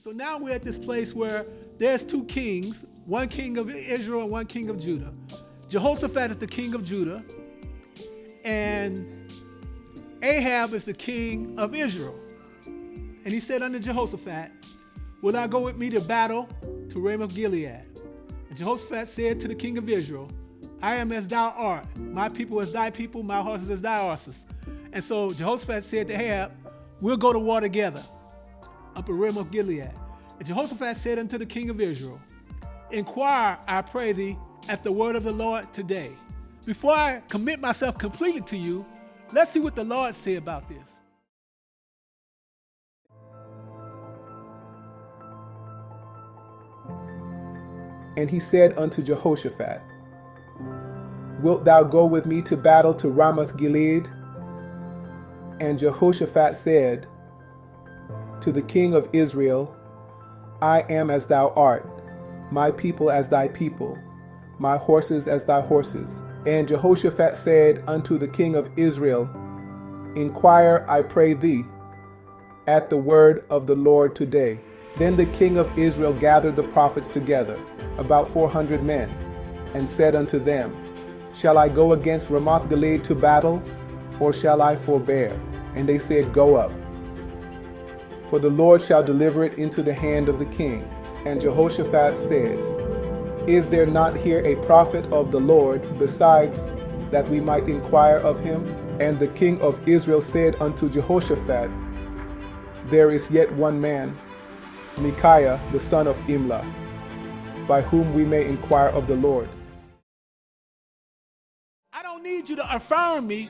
So now we're at this place where there's two kings, one king of Israel and one king of Judah. Jehoshaphat is the king of Judah, and Ahab is the king of Israel. And he said unto Jehoshaphat, will thou go with me to battle to Ramothgilead? And Jehoshaphat said to the king of Israel, I am as thou art, my people as thy people, my horses as thy horses. And so Jehoshaphat said to Ahab, we'll go to war together up at Ramothgilead. And Jehoshaphat said unto the king of Israel, inquire, I pray thee, at the word of the Lord today. Before I commit myself completely to you, let's see what the Lord say about this. And he said unto Jehoshaphat, wilt thou go with me to battle to Ramothgilead? And Jehoshaphat said to the king of Israel, I am as thou art, my people as thy people, my horses as thy horses. And Jehoshaphat said unto the king of Israel, inquire, I pray thee, at the word of the Lord today. Then the king of Israel gathered the prophets together, about 400 men, and said unto them, shall I go against Ramothgilead to battle, or shall I forbear? And they said, go up, for the Lord shall deliver it into the hand of the king. And Jehoshaphat said, is there not here a prophet of the Lord, besides that we might inquire of him? And the king of Israel said unto Jehoshaphat, there is yet one man, Micaiah the son of Imlah, by whom we may inquire of the Lord. I don't need you to affirm me.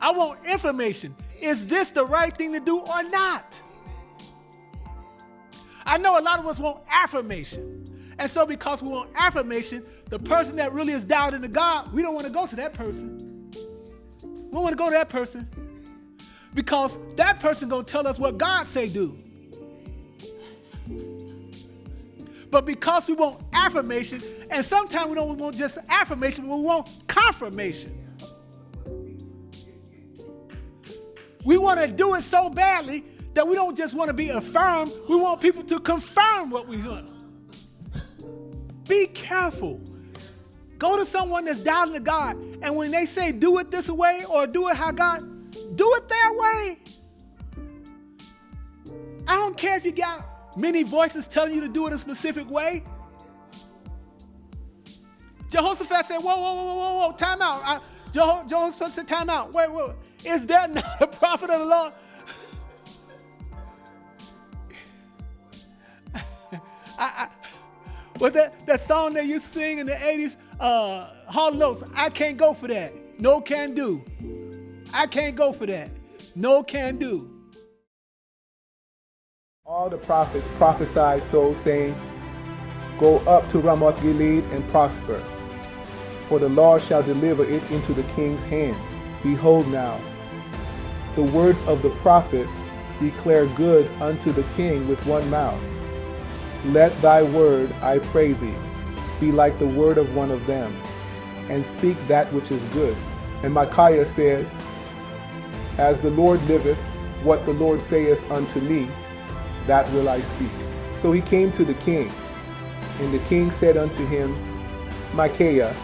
I want information. Is this the right thing to do or not? I know a lot of us want affirmation. And so because we want affirmation, the person that really is doubting to God, we don't want to go to that person. We don't want to go to that person. Because that person going to tell us what God say do. But because we want affirmation, and sometimes we don't want just affirmation, but we want confirmation. We want to do it so badly that we don't just want to be affirmed, we want people to confirm what we want. Be careful. Go to someone that's doubting to God, and when they say do it this way or do it how God, do it their way. I don't care if you got many voices telling you to do it a specific way. Jehoshaphat said, whoa, time out. Jehoshaphat said, time out. Wait. Is that not a prophet of the Lord? What that song they used to sing in the 80s, Hall & Oates, I can't go for that. No can do. I can't go for that. No can do. All the prophets prophesied so, saying, go up to Ramothgilead and prosper, for the Lord shall deliver it into the king's hand. Behold now, the words of the prophets declare good unto the king with one mouth. Let thy word, I pray thee, be like the word of one of them, and speak that which is good. And Micaiah said, as the Lord liveth, what the Lord saith unto me, that will I speak. So he came to the king, and the king said unto him, Micaiah,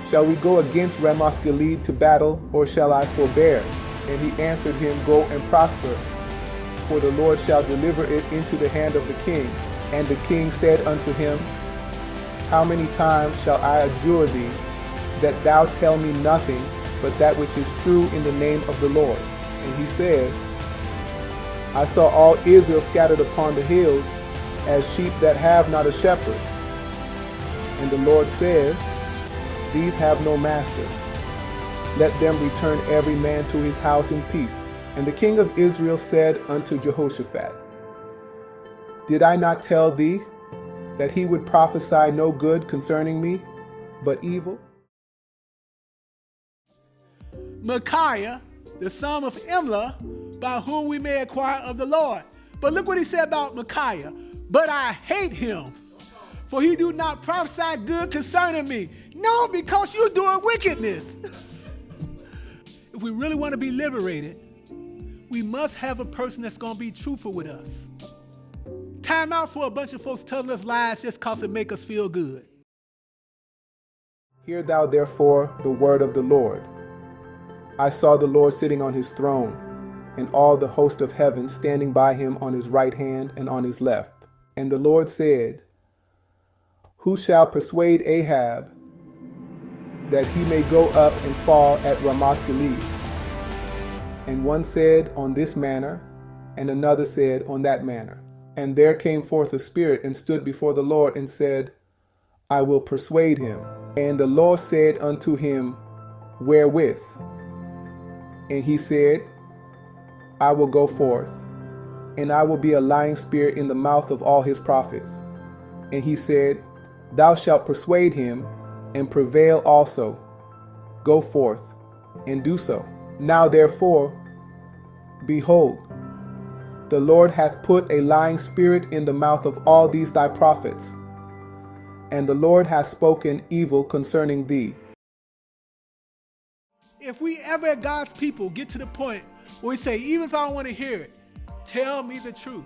shall we go against Ramothgilead to battle, or shall I forbear? And he answered him, go and prosper, for the Lord shall deliver it into the hand of the king. And the king said unto him, how many times shall I adjure thee, that thou tell me nothing but that which is true in the name of the Lord? And he said, I saw all Israel scattered upon the hills, as sheep that have not a shepherd. And the Lord said, these have no master. Let them return every man to his house in peace. And the king of Israel said unto Jehoshaphat, did I not tell thee that he would prophesy no good concerning me, but evil? Micaiah, the son of Imlah, by whom we may acquire of the Lord. But look what he said about Micaiah. But I hate him, for he do not prophesy good concerning me. No, because you're doing wickedness. If we really want to be liberated, we must have a person that's going to be truthful with us. time out for a bunch of folks telling us lies just because it make us feel good. Hear thou therefore the word of the Lord. I saw the Lord sitting on his throne, and all the host of heaven standing by him on his right hand and on his left. And the Lord said, Who shall persuade Ahab that he may go up and fall at Ramothgilead? And one said, On this manner, and another said, On that manner. And there came forth a spirit and stood before the Lord and said, I will persuade him. And the Lord said unto him, Wherewith? And he said, I will go forth, and I will be a lying spirit in the mouth of all his prophets. And he said, Thou shalt persuade him, and prevail also. Go forth, and do so. Now therefore, behold, the Lord hath put a lying spirit in the mouth of all these thy prophets, and the Lord hath spoken evil concerning thee. If we ever at God's people get to the point where we say, even if I don't want to hear it, tell me the truth.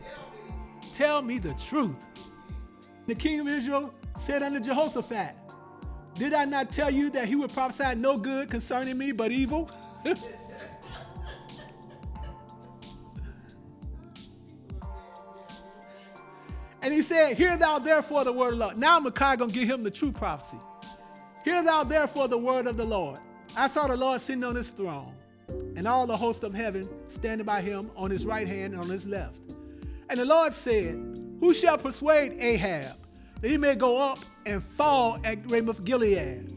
Tell me the truth. The king of Israel said unto Jehoshaphat, Did I not tell you that he would prophesy no good concerning me, but evil? And he said, Hear thou therefore the word of the Lord. Now Micaiah going to give him the true prophecy. Hear thou therefore the word of the Lord. I saw the Lord sitting on his throne, and all the host of heaven standing by him on his right hand and on his left. And the Lord said, Who shall persuade Ahab that he may go up and fall at Ramothgilead?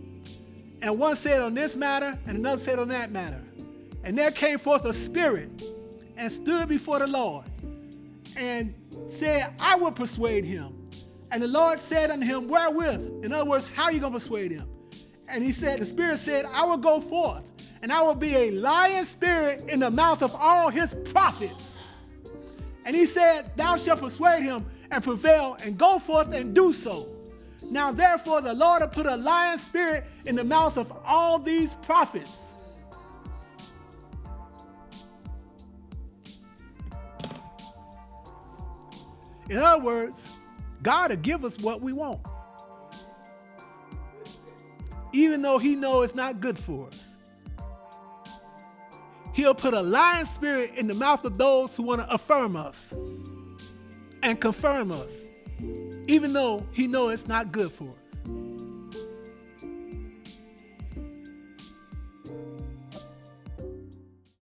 And one said on this matter, and another said on that matter. And there came forth a spirit and stood before the Lord and said, I will persuade him. And the Lord said unto him, Wherewith? In other words, how are you going to persuade him? And he said, the spirit said, I will go forth, and I will be a lying spirit in the mouth of all his prophets. And he said, Thou shalt persuade him and prevail, and go forth and do so. Now therefore the Lord hath put a lying spirit in the mouth of all these prophets. In other words, God will give us what we want, even though he knows it's not good for us. He'll put a lying spirit in the mouth of those who want to affirm us and confirm us, even though he knows it's not good for us.